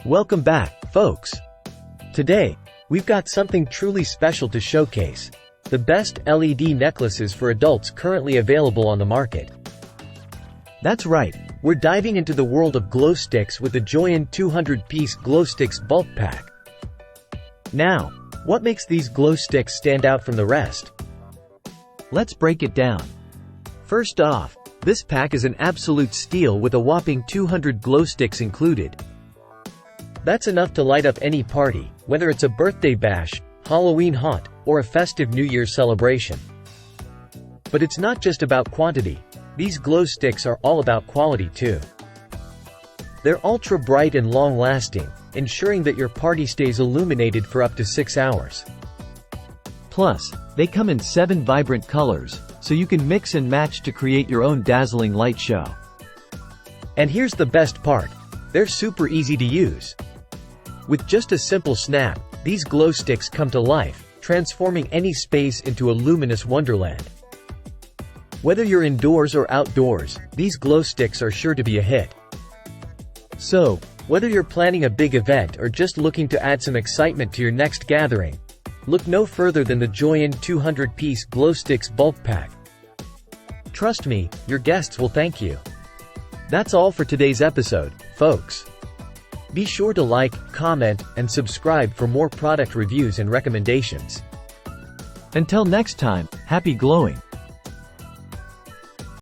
Welcome back, folks. Today, we've got something truly special to showcase. The best LED necklaces for adults currently available on the market. That's right, we're diving into the world of Glowsticks with the JOYIN 200-piece Glowsticks bulk pack. Now, what makes these Glowsticks stand out from the rest? Let's break it down. First off, this pack is an absolute steal with a whopping 200 Glowsticks included. That's enough to light up any party, whether it's a birthday bash, Halloween haunt, or a festive New Year's celebration. But it's not just about quantity. These Glowsticks are all about quality too. They're ultra bright and long-lasting, ensuring that your party stays illuminated for up to 6 hours. Plus, they come in 7 vibrant colors, so you can mix and match to create your own dazzling light show. And here's the best part. They're super easy to use. With just a simple snap, these Glowsticks come to life, transforming any space into a luminous wonderland. Whether you're indoors or outdoors, these Glowsticks are sure to be a hit. So, whether you're planning a big event or just looking to add some excitement to your next gathering, look no further than the JOYIN 200-piece Glowsticks bulk pack. Trust me, your guests will thank you. That's all for today's episode, folks. Be sure to like, comment, and subscribe for more product reviews and recommendations. Until next time, happy glowing!